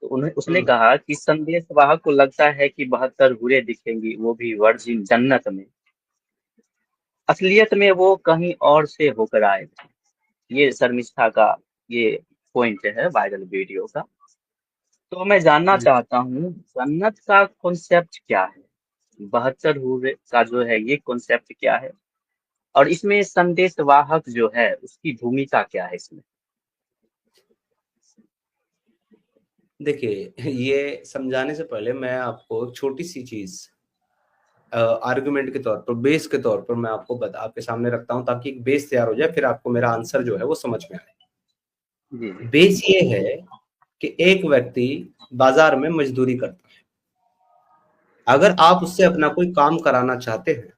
उसने हम्म। कहा कि संदेशवाहक को लगता है कि 72 हूरें दिखेंगी, वो भी वर्जिन जन्नत में। असलियत में वो कहीं और से होकर आए थे। ये शर्मिष्ठा का ये पॉइंट है वायरल वीडियो का। तो मैं जानना हम्म। चाहता हूँ, जन्नत का कॉन्सेप्ट क्या है? 72 हूरें का जो है ये कॉन्सेप्ट क्या है? और इसमें संदेशवाहक जो है उसकी भूमिका क्या है इसमें? देखिए, ये समझाने से पहले मैं आपको एक छोटी सी चीज आर्गुमेंट के तौर पर, बेस के तौर पर मैं आपको आपके सामने रखता हूं, ताकि एक बेस तैयार हो जाए, फिर आपको मेरा आंसर जो है वो समझ में आए। जी जी। बेस ये है कि एक व्यक्ति बाजार में मजदूरी करता है। अगर आप उससे अपना कोई काम कराना चाहते हैं,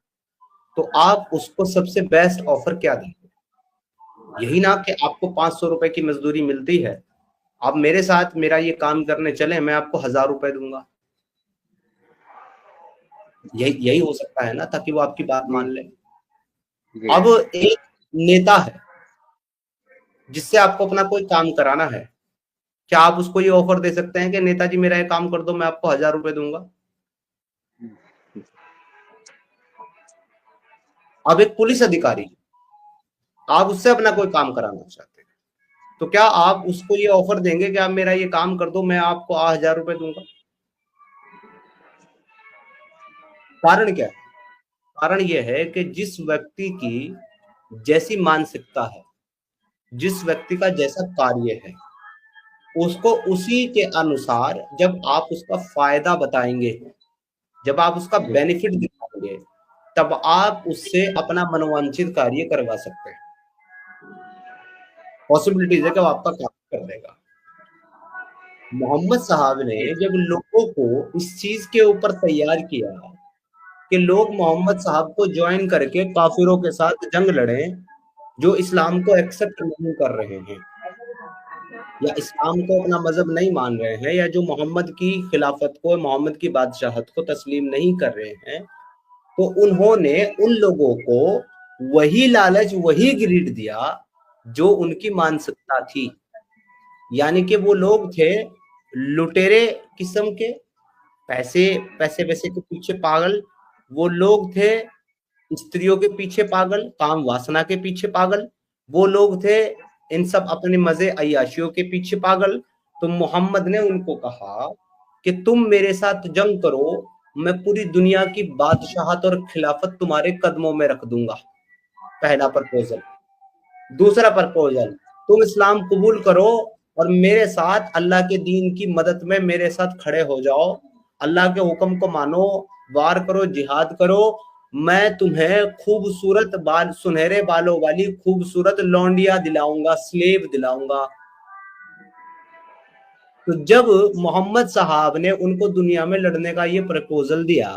तो आप उसको सबसे बेस्ट ऑफर क्या देंगे? यही ना कि आपको 500 रुपए की मजदूरी मिलती है, आप मेरे साथ मेरा ये काम करने चले, मैं आपको 1000 रुपए दूंगा। यही यही हो सकता है ना, ताकि वो आपकी बात जी मान ले। जी। अब एक नेता है जिससे आपको अपना कोई काम कराना है, क्या आप उसको ये ऑफर दे सकते हैं कि नेताजी मेरा ये काम कर दो, मैं आपको 1000 रुपए दूंगा? अब एक पुलिस अधिकारी, आप उससे अपना कोई काम कराना चाहते हैं, तो क्या आप उसको ये ऑफर देंगे कि आप मेरा ये काम कर दो, मैं आपको 1000 रुपए दूंगा? कारण क्या है? कारण यह है कि जिस व्यक्ति की जैसी मानसिकता है, जिस व्यक्ति का जैसा कार्य है, उसको उसी के अनुसार जब आप उसका फायदा बताएंगे, जब आप उसका जी बेनिफिट दिखाएंगे, तब आप उससे अपना मनोवांछित कार्य करवा सकते हैं। पॉसिबिलिटीज है कि वो आपका काम कर देगा। मोहम्मद साहब ने जी। जब लोगों को इस चीज के ऊपर तैयार किया कि लोग मोहम्मद साहब को ज्वाइन करके काफिरों के साथ जंग लड़ें, जो इस्लाम को एक्सेप्ट नहीं कर रहे हैं, या इस्लाम को अपना मजहब नहीं मान रहे हैं, या जो मोहम्मद की खिलाफत को, मोहम्मद की बादशाहत को तस्लीम नहीं कर रहे हैं, तो उन्होंने उन लोगों को वही लालच, वही ग्रीड दिया जो उनकी मानसिकता थी। यानी कि वो लोग थे लुटेरे किस्म के, पैसे पैसे पैसे के पीछे पागल। वो लोग थे स्त्रियों के पीछे पागल, काम वासना के पीछे पागल। वो लोग थे इन सब अपने मजे अय्याशियों के पीछे पागल। तो मोहम्मद ने उनको कहा कि तुम मेरे साथ जंग करो, मैं पूरी दुनिया की बादशाहत और खिलाफत तुम्हारे कदमों में रख दूंगा। पहला प्रपोजल। दूसरा प्रपोजल, तुम इस्लाम कबूल करो और मेरे साथ अल्लाह के दीन की मदद में मेरे साथ खड़े हो जाओ, अल्लाह के हुक्म को मानो, वार करो, जिहाद करो। मैं तुम्हें खूबसूरत बाल, सुनहरे बालों वाली खूबसूरत लौंडिया दिलाऊंगा, स्लेव दिलाऊंगा। तो जब मोहम्मद साहब ने उनको दुनिया में लड़ने का ये प्रपोजल दिया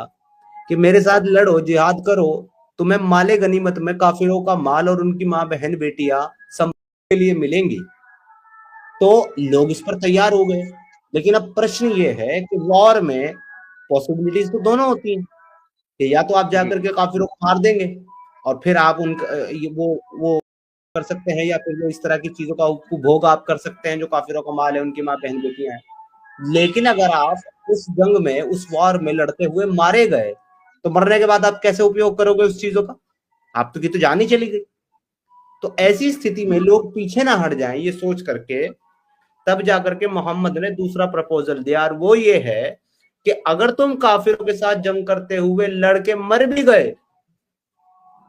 कि मेरे साथ लड़ो, जिहाद करो, तुम्हें माले गनीमत में काफिरों का माल और उनकी माँ बहन बेटियां के लिए मिलेंगी, तो लोग इस पर तैयार हो गए। लेकिन अब प्रश्न ये है कि वॉर में पॉसिबिलिटीज तो दोनों होती हैं, कि या तो आप जी जाकर के काफिरों को मार देंगे और फिर आप उनका वो कर सकते हैं, या फिर वो इस तरह की चीजों का उपभोग आप कर सकते हैं जो काफिरों का माल है, उनकी माँ बहन बेटियां हैं। लेकिन अगर आप उस जंग में, उस वॉर में लड़ते हुए मारे गए, तो मरने के बाद आप कैसे उपयोग करोगे उस चीजों का? आप तो जान ही चली गई। तो ऐसी स्थिति में लोग पीछे ना हट जाएं ये सोच करके, तब जाकर के मोहम्मद ने दूसरा प्रपोजल दिया, और वो ये है कि अगर तुम काफिरों के साथ जंग करते हुए लड़के मर भी गए,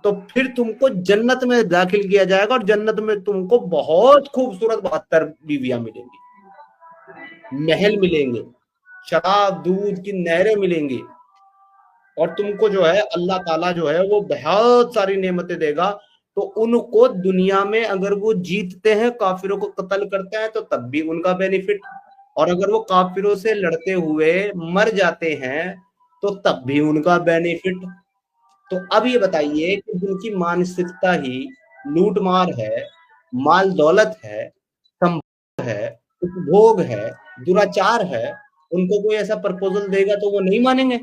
तो फिर तुमको जन्नत में दाखिल किया जाएगा, और जन्नत में तुमको बहुत खूबसूरत 72 बीवियां मिलेंगी, महल मिलेंगे, शराब दूध की नहरें मिलेंगी, और तुमको जो है अल्लाह ताला जो है वो बहुत सारी नेमतें देगा। तो उनको दुनिया में अगर वो जीतते हैं, काफिरों को कत्ल करते हैं, तो तब भी उनका बेनिफिट, और अगर वो काफिरों से लड़ते हुए मर जाते हैं, तो तब भी उनका बेनिफिट। तो अब ये बताइए कि जिनकी मानसिकता ही लूट मार है, माल दौलत है, संभोग है, उपभोग है, दुराचार है, उनको कोई ऐसा प्रपोजल देगा तो वो नहीं मानेंगे?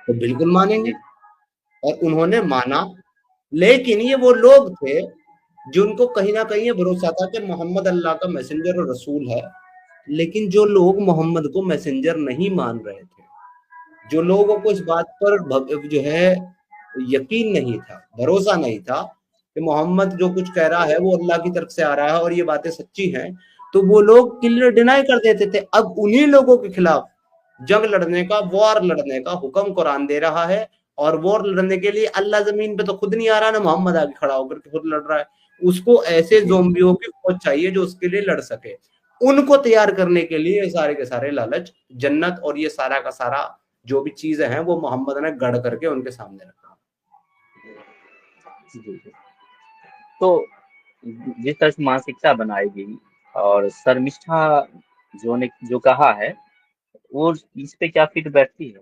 तो बिल्कुल मानेंगे। जी। और उन्होंने माना। लेकिन ये वो लोग थे जिनको कहीं ना कहीं ये भरोसा था कि मोहम्मद अल्लाह का मैसेंजर और रसूल है, लेकिन जो लोग मोहम्मद को मैसेंजर नहीं मान रहे थे, जो लोगों को इस बात पर जो है यकीन नहीं था, भरोसा नहीं था कि मोहम्मद जो कुछ कह रहा है वो अल्लाह की तरफ से आ रहा है और ये बातें सच्ची हैं, तो वो लोग क्लियर डिनाई कर देते थे। अब उन्हीं लोगों के खिलाफ जंग लड़ने का, वॉर लड़ने का हुक्म कुरान दे रहा है। और वॉर लड़ने के लिए अल्लाह जमीन पे तो खुद नहीं आ रहा, ना मोहम्मद आगे खड़ा होकर के खुद लड़ रहा है। उसको ऐसे जी जोम्बियों की फौज चाहिए जो उसके लिए लड़ सके। उनको तैयार करने के लिए ये सारे के सारे लालच, जन्नत और ये सारा का सारा जो भी चीजें हैं वो मोहम्मद ने गढ़ करके उनके सामने रखा। जी जी। तो जिस तरह से मानसिकता बनाई गई और शर्मिष्ठा जो कहा है, वो इस पे क्या फिट बैठती है?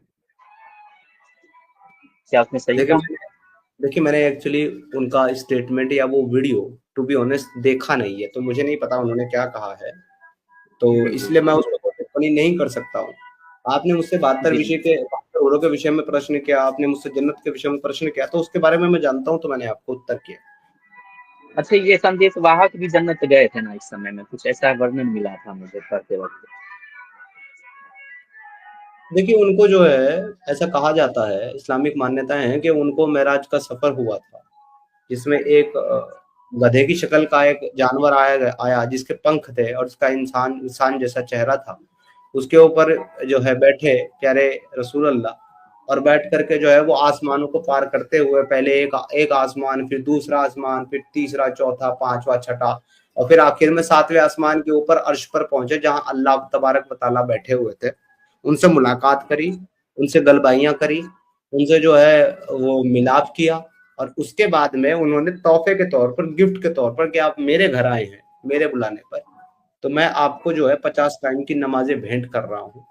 क्या आपने सही देखिए कहा? मैंने देखिए मैंने एक्चुअली उनका स्टेटमेंट या वो वीडियो टू बी ऑनेस्ट देखा नहीं है, तो मुझे नहीं पता उन्होंने क्या कहा है, तो जी इसलिए मैं उस पर कोई टिप्पणी नहीं कर सकता हूँ। आपने मुझसे जी जी। 72 औरों के विषय में प्रश्न किया, आपने मुझसे जन्नत के विषय में प्रश्न किया, तो उसके बारे में मैं जानता हूँ, तो मैंने आपको उत्तर किया। अच्छा, ये संदेश वाहक भी जन्नत गए थे ना इस समय में, कुछ ऐसा वर्णन मिला था मुझे पढ़ते वक्त। देखिए उनको जो है ऐसा कहा जाता है, इस्लामिक मान्यताएं हैं कि उनको मेराज का सफर हुआ था, जिसमें एक गधे की शक्ल का एक जानवर आया जिसके पंख थे और उसका इंसान इंसान जैसा चेहरा था। उसके ऊपर जो है बैठे प्यारे रसूल अल्लाह, और बैठ करके जो है वो आसमानों को पार करते हुए पहले एक एक आसमान, फिर दूसरा आसमान, फिर तीसरा, चौथा, पांचवा, छठा, और फिर आखिर में सातवें आसमान के ऊपर अर्श पर पहुंचे जहां अल्लाह तबारक व तआला बैठे हुए थे। उनसे मुलाकात करी, उनसे गलबाइयां करी, उनसे जो है वो मिलाप किया, और उसके बाद में उन्होंने तोहफे के तौर पर, गिफ्ट के तौर पर, कि आप मेरे घर आए हैं मेरे बुलाने पर, तो मैं आपको जो है 50 टाइम की नमाजें भेंट कर रहा हूँ।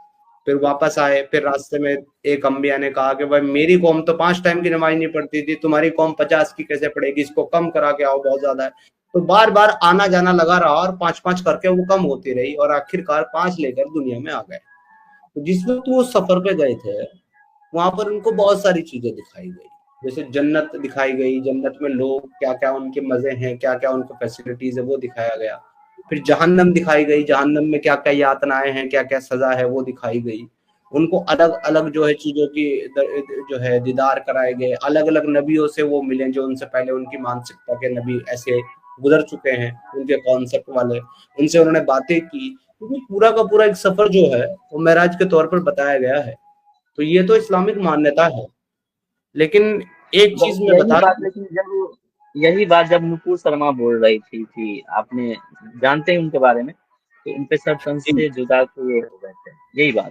फिर वापस आए, फिर रास्ते में एक अंबिया ने कहा कि भाई मेरी कौम तो 5 टाइम की नमाज नहीं पढ़ती थी, तुम्हारी कौम 50 की कैसे पड़ेगी, इसको कम करा के आओ, बहुत ज्यादा है। तो बार बार आना जाना लगा रहा और 5-5 करके वो कम होती रही और आखिरकार 5 लेकर दुनिया में आ गए। तो जिस वक्त वो सफर पे गए थे वहां पर उनको बहुत सारी चीजें दिखाई गई, जैसे जन्नत दिखाई गई, जन्नत में लोग क्या क्या उनके मजे हैं, क्या क्या उनको फैसिलिटीज है वो दिखाया गया। फिर जहन्नम दिखाई गई, जहन्नम में क्या क्या यातनाएं हैं, क्या क्या सजा है वो दिखाई गई। उनको अलग अलग जो है चीजों की जो है दीदार कराए गए, अलग अलग नबियों से वो मिले जो उनसे पहले उनकी मानसिकता के नबी ऐसे गुजर चुके हैं, उनके कॉन्सेप्ट वाले, उनसे उन्होंने बातें की। क्योंकि पूरा का पूरा एक सफर जो है वो महराज के तौर पर बताया गया है। तो ये तो इस्लामिक मान्यता है, लेकिन एक चीज मैं यही बता बात, दूं। लेकिन जब यही बात जब नुपुर शर्मा बोल रही थी कि आपने जानते हैं उनके बारे में, तो उन पे सब जी, संशय जुदा के ये हो गए थे, यही बात।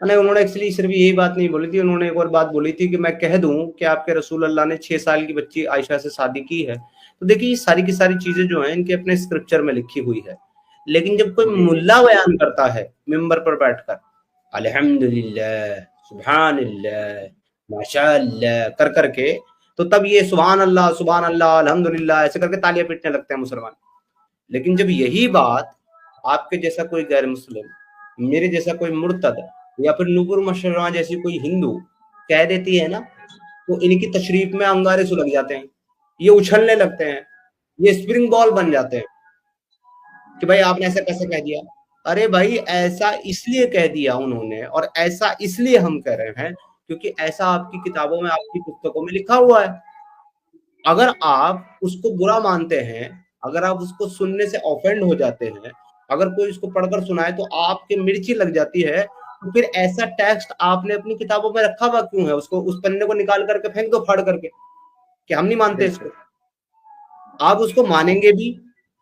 नहीं उन्होंने एक्चुअली सिर्फ यही बात नहीं बोली थी, उन्होंने एक और बात बोली थी कि मैं कह दूं कि आपके रसूल अल्लाह ने 6 साल की बच्ची आयशा से शादी की है। तो देखिए ये सारी की सारी चीजें जो हैं इनके अपने स्क्रिप्चर में लिखी हुई है, लेकिन जब कोई जी जी। मुल्ला बयान करता है मिंबर पर बैठकर अल्हम्दुलिल्लाह, सुभानअल्लाह, माशाअल्लाह कर करके, तो तब ये सुभान अल्लाह, अल्हम्दुलिल्लाह ऐसे करके तालियां पीटने लगते हैं मुसलमान। लेकिन जब यही बात आपके जैसा कोई गैर मुस्लिम, मेरे जैसा कोई मुर्तद, या फिर नूपुर शर्मा जैसी कोई हिंदू कह देती है ना, तो इनकी तशरीफ में अंगारे सुलग जाते हैं, ये उछलने लगते हैं, ये स्प्रिंग बॉल बन जाते हैं कि भाई आपने ऐसा कैसे कह दिया। अरे भाई ऐसा इसलिए कह दिया उन्होंने और ऐसा इसलिए हम कह रहे हैं क्योंकि ऐसा आपकी किताबों में, आपकी पुस्तकों में लिखा हुआ है। अगर आप उसको बुरा मानते हैं, अगर आप उसको सुनने से ऑफेंड हो जाते हैं, अगर कोई इसको पढ़कर सुनाए तो आपके मिर्ची लग जाती है, तो फिर ऐसा टेक्स्ट आपने अपनी किताबों में रखा हुआ क्यों है? उसको, उस पन्ने को निकाल करके फेंक दो फाड़ करके, कि हम नहीं मानते बिल्कुल। इसको। आप उसको मानेंगे भी,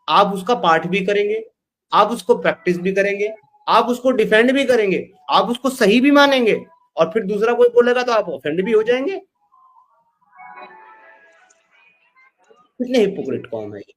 आप उसका पाठ भी करेंगे, आप उसको प्रैक्टिस भी करेंगे, आप उसको डिफेंड भी करेंगे, आप उसको सही भी मानेंगे, और फिर दूसरा कोई बोलेगा तो आप ऑफेंड भी हो जाएंगे। कितने हिपोक्रेट कौम है ये।